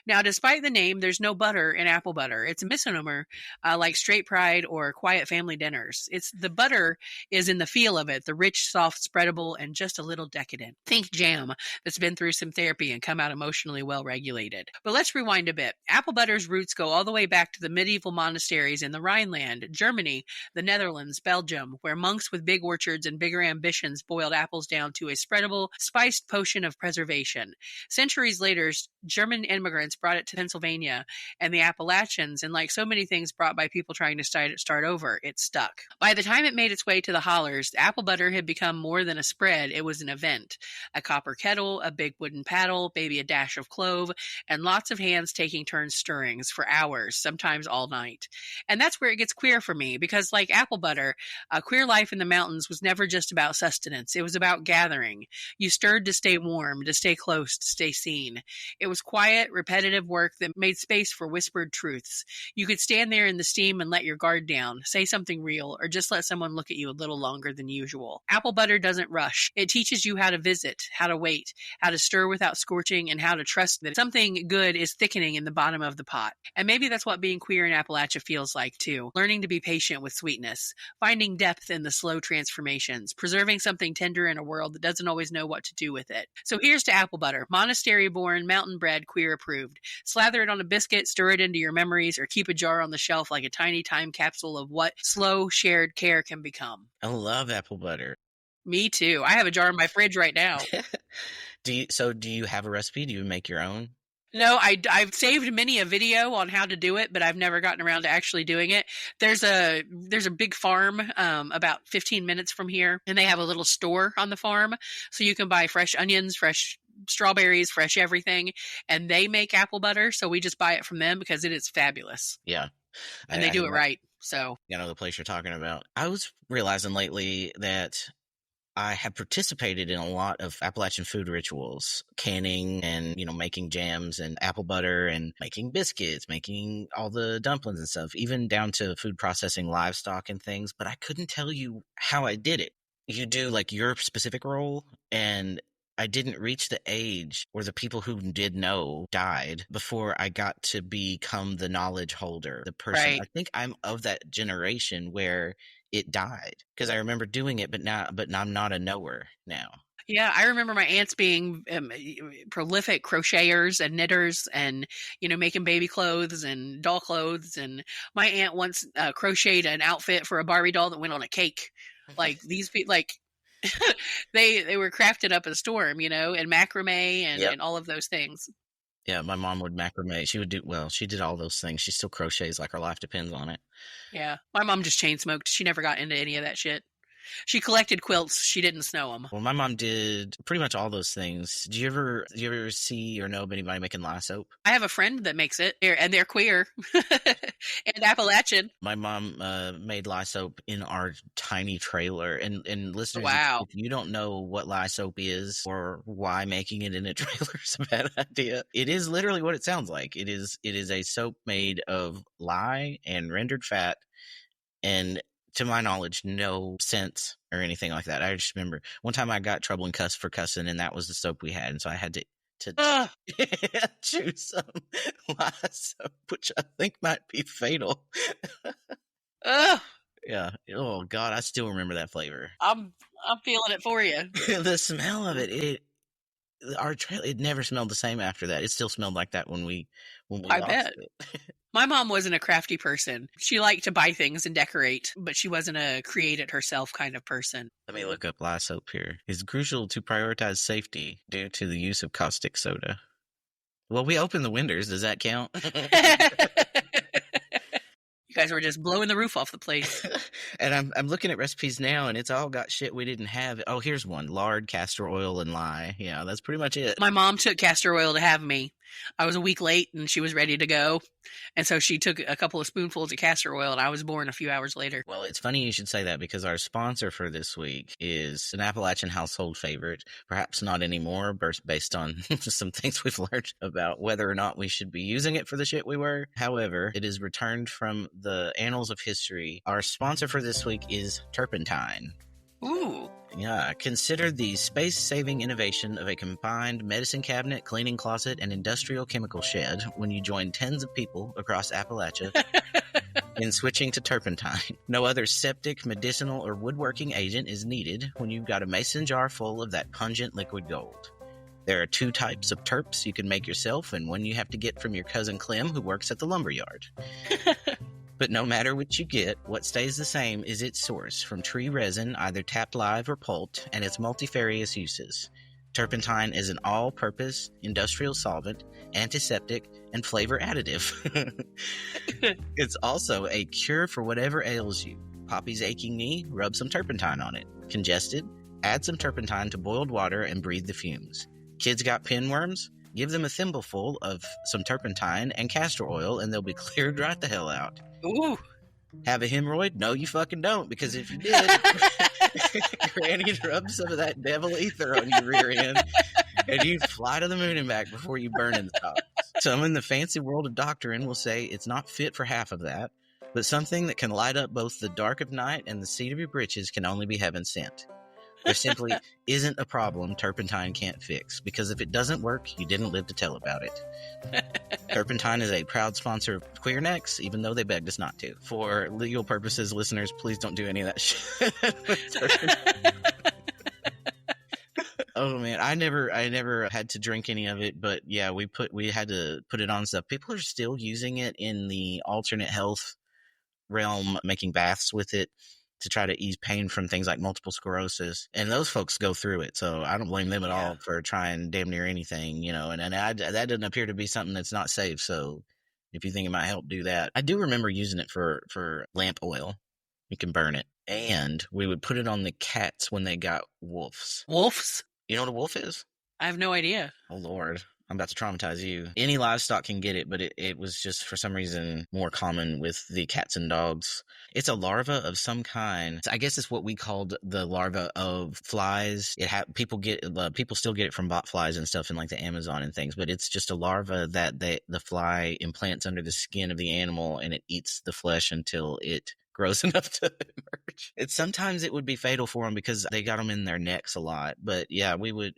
S1: Now, despite the name, there's no butter in apple butter. It's a misnomer, like straight pride or quiet family dinners. The butter is in the feel of it, the rich, soft, spreadable, and just a little decadent. Think jam that's been through some therapy and come out emotionally well-regulated. But let's rewind a bit. Apple butter's roots go all the way back to the medieval monasteries in the Rhineland, Germany, the Netherlands, Belgium, where monks with big orchards and bigger ambitions boiled apples down to a spreadable, spiced potion of preservation. Centuries later, German immigrants brought it to Pennsylvania and the Appalachians, and like so many things brought by people trying to start over, it stuck. By the time it made its way to the hollers, apple butter had become more than a spread. It was an event. A copper kettle, a big wooden paddle, maybe a dash of clove, and lots of hands taking turns stirrings for hours, sometimes all night. And that's where it gets queer for me, because like apple butter, queer life in the mountains was never just about sustenance. It was about gathering. You stirred to stay warm, to stay close, to stay seen. It was quiet, repetitive work that made space for whispered truths. You could stand there in the steam and let your guard down, say something real, or just let someone look at you a little longer than usual. Apple butter doesn't rush. It teaches you how to visit, how to wait, how to stir without scorching, and how to trust that something good is thickening in the bottom of the pot. And maybe that's what being queer in Appalachia feels like too. Learning to be patient with sweetness, finding depth in the slow transformations, preserving something tender in a world that doesn't always know what to do with it. So here's to apple butter, monastery-born, mountain-bred, queer approved. Slather it on a biscuit, stir it into your memories, or keep a jar on the shelf like a tiny time capsule of what slow, shared care can become.
S2: I love apple butter.
S1: Me too. I have a jar in my fridge right now.
S2: Do you have a recipe? Do you make your own?
S1: No, I've saved many a video on how to do it, but I've never gotten around to actually doing it. There's a big farm about 15 minutes from here, and they have a little store on the farm, so you can buy fresh onions, fresh strawberries, fresh everything, and they make apple butter, so we just buy it from them because it is fabulous.
S2: Yeah.
S1: And they do it right. So
S2: I know the place you're talking about. I was realizing lately that I have participated in a lot of Appalachian food rituals, canning and, making jams and apple butter and making biscuits, making all the dumplings and stuff, even down to food processing livestock and things. But I couldn't tell you how I did it. You do like your specific role, and I didn't reach the age where the people who did know died before I got to become the knowledge holder, the person.
S1: Right.
S2: I think I'm of that generation where it died because I remember doing it, but I'm not a knower now.
S1: Yeah, I remember my aunts being prolific crocheters and knitters and, making baby clothes and doll clothes. And my aunt once crocheted an outfit for a Barbie doll that went on a cake. Like these people, like they were crafted up a storm, and macrame
S2: Yep.
S1: and all of those things.
S2: Yeah, my mom would macrame. She did all those things. She still crochets like her life depends on it.
S1: Yeah, my mom just chain smoked. She never got into any of that shit. She collected quilts. She didn't snow them.
S2: Well, my mom did pretty much all those things. Do you ever see or know of anybody making lye soap?
S1: I have a friend that makes it, and they're queer and Appalachian.
S2: My mom made lye soap in our tiny trailer. And listeners,
S1: Wow.
S2: if you don't know what lye soap is or why making it in a trailer is a bad idea, it is literally what it sounds like. It is a soap made of lye and rendered fat, and to my knowledge, no scent or anything like that. I just remember one time I got trouble and cussed for cussing, and that was the soap we had, and so I had to choose some lye soap, which I think might be fatal.
S1: Ugh.
S2: Yeah. Oh God, I still remember that flavor.
S1: I'm feeling it for you.
S2: The smell of it. Our trail, it never smelled the same after that. It still smelled like that when we
S1: I
S2: lost
S1: bet.
S2: it.
S1: My mom wasn't a crafty person. She liked to buy things and decorate, but she wasn't a create it herself kind of person.
S2: Let me look up lye soap here. It's crucial to prioritize safety due to the use of caustic soda. Well, we opened the windows. Does that count?
S1: You guys were just blowing the roof off the place.
S2: And I'm looking at recipes now, and it's all got shit we didn't have. Oh, here's one: lard, castor oil, and lye. Yeah, that's pretty much it.
S1: My mom took castor oil to have me. I was a week late and she was ready to go. And so she took a couple of spoonfuls of castor oil and I was born a few hours later.
S2: Well, it's funny you should say that because our sponsor for this week is an Appalachian household favorite. Perhaps not anymore, based on some things we've learned about whether or not we should be using it for the shit we were. However, it is returned from the annals of history. Our sponsor for this week is turpentine.
S1: Ooh.
S2: Yeah, consider the space-saving innovation of a combined medicine cabinet, cleaning closet, and industrial chemical shed when you join tens of people across Appalachia in switching to turpentine. No other septic, medicinal, or woodworking agent is needed when you've got a mason jar full of that pungent liquid gold. There are 2 types of turps you can make yourself and one you have to get from your cousin Clem who works at the lumberyard. But no matter what you get, what stays the same is its source from tree resin, either tapped live or pulped, and its multifarious uses. Turpentine is an all-purpose industrial solvent, antiseptic, and flavor additive. It's also a cure for whatever ails you. Poppy's aching knee, rub some turpentine on it. Congested? Add some turpentine to boiled water and breathe the fumes. Kids got pinworms? Give them a thimbleful of some turpentine and castor oil and they'll be cleared right the hell out.
S1: Ooh.
S2: Have a hemorrhoid? No, you fucking don't, because if you did, Granny'd rub some of that devil ether on your rear end and you'd fly to the moon and back before you burn in the top. Some in the fancy world of doctrine will say it's not fit for half of that, but something that can light up both the dark of night and the seat of your britches can only be heaven sent. There simply isn't a problem turpentine can't fix, because if it doesn't work, you didn't live to tell about it. Turpentine is a proud sponsor of Queer Necks, even though they begged us not to. For legal purposes, listeners, please don't do any of that shit. Oh man, I never had to drink any of it, but yeah, we had to put it on stuff. People are still using it in the alternate health realm, making baths with it to try to ease pain from things like multiple sclerosis. And those folks go through it. So I don't blame them at all for trying damn near anything, and that doesn't appear to be something that's not safe. So if you think it might help, do that. I do remember using it for lamp oil. You can burn it. And we would put it on the cats when they got wolves.
S1: Wolves?
S2: You know what a wolf is?
S1: I have no idea.
S2: Oh, Lord. I'm about to traumatize you. Any livestock can get it, but it was just for some reason more common with the cats and dogs. It's a larva of some kind. I guess it's what we called the larva of flies. People still get it from bot flies and stuff in like the Amazon and things, but it's just a larva that the fly implants under the skin of the animal, and it eats the flesh until it gross enough to emerge. Sometimes it would be fatal for them because they got them in their necks a lot. But yeah, we would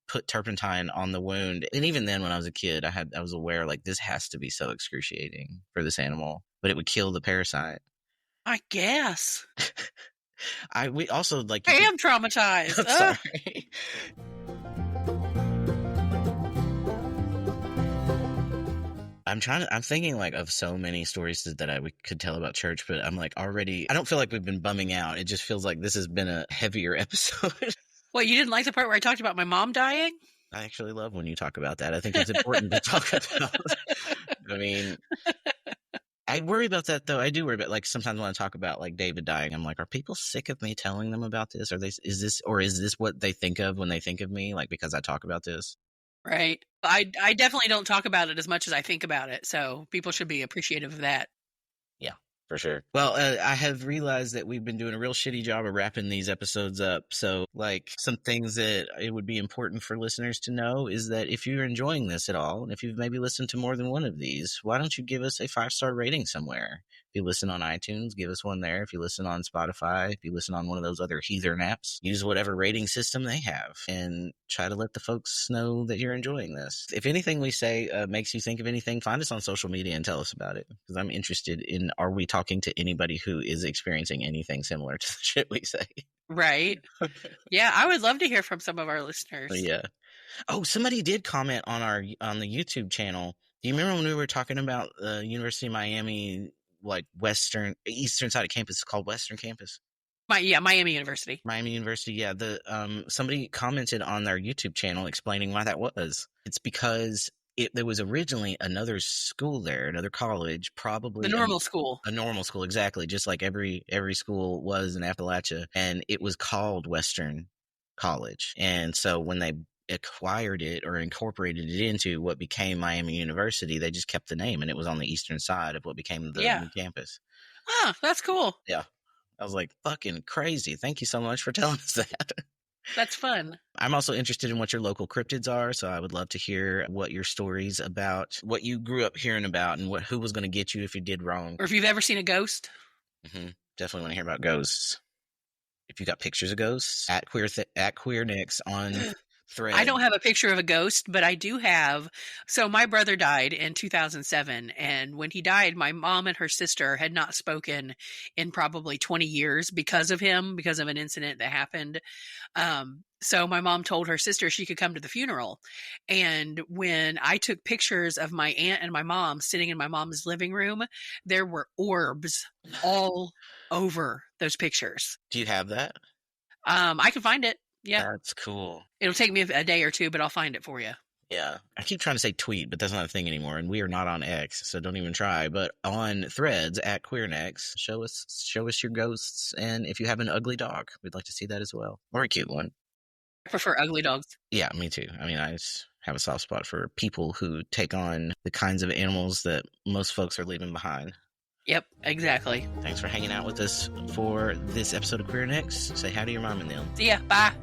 S2: put turpentine on the wound. And even then, when I was a kid, I was aware like this has to be so excruciating for this animal, but it would kill the parasite.
S1: I guess.
S2: We also like.
S1: I am traumatized.
S2: I'm sorry. I'm thinking like of so many stories that we could tell about church, but I'm like already, I don't feel like we've been bumming out. It just feels like this has been a heavier episode.
S1: What, you didn't like the part where I talked about my mom dying?
S2: I actually love when you talk about that. I think it's important to talk about. I mean, I worry about that though. I do worry about like sometimes when I talk about like David dying, I'm like, are people sick of me telling them about this? Is this what they think of when they think of me? Like, because I talk about this?
S1: Right. I definitely don't talk about it as much as I think about it. So people should be appreciative of that.
S2: Yeah, for sure. Well, I have realized that we've been doing a real shitty job of wrapping these episodes up. So like some things that it would be important for listeners to know is that if you're enjoying this at all, and if you've maybe listened to more than one of these, why don't you give us a 5-star rating somewhere? If you listen on iTunes, give us one there. If you listen on Spotify, if you listen on one of those other heathen apps, use whatever rating system they have and try to let the folks know that you're enjoying this. If anything we say makes you think of anything, find us on social media and tell us about it. Because I'm interested in, are we talking to anybody who is experiencing anything similar to the shit we say?
S1: Right. Yeah, I would love to hear from some of our listeners.
S2: Yeah. Oh, somebody did comment on the YouTube channel. Do you remember when we were talking about the University of Miami, like eastern side of campus? It's called Western Campus.
S1: Miami University.
S2: Miami University, yeah. Somebody commented on their YouTube channel explaining why that was. It's because there was originally another school there, another college, probably
S1: the normal school.
S2: A normal school, exactly, just like every school was in Appalachia, and it was called Western College. And so when they acquired it or incorporated it into what became Miami University, they just kept the name, and it was on the eastern side of what became the new campus.
S1: Ah, that's cool.
S2: Yeah. I was like, fucking crazy. Thank you so much for telling us that.
S1: That's fun.
S2: I'm also interested in what your local cryptids are, so I would love to hear what your stories about, what you grew up hearing about, and who was going to get you if you did wrong.
S1: Or if you've ever seen a ghost.
S2: Mm-hmm. Definitely want to hear about ghosts. If you got pictures of ghosts, at QueerNix on Thread.
S1: I don't have a picture of a ghost, but I do have. So my brother died in 2007. And when he died, my mom and her sister had not spoken in probably 20 years because of him, because of an incident that happened. So my mom told her sister she could come to the funeral. And when I took pictures of my aunt and my mom sitting in my mom's living room, there were orbs all over those pictures.
S2: Do you have that?
S1: I can find it. Yeah.
S2: That's cool.
S1: It'll take me a day or two, but I'll find it for you.
S2: Yeah. I keep trying to say tweet, but that's not a thing anymore. And we are not on X, so don't even try. But on Threads at QueerNix, show us your ghosts. And if you have an ugly dog, we'd like to see that as well. Or a cute one.
S1: I prefer ugly dogs.
S2: Yeah, me too. I mean, I just have a soft spot for people who take on the kinds of animals that most folks are leaving behind.
S1: Yep, exactly.
S2: Thanks for hanging out with us for this episode of QueerNix. Say hi to your mom and them.
S1: See ya. Bye.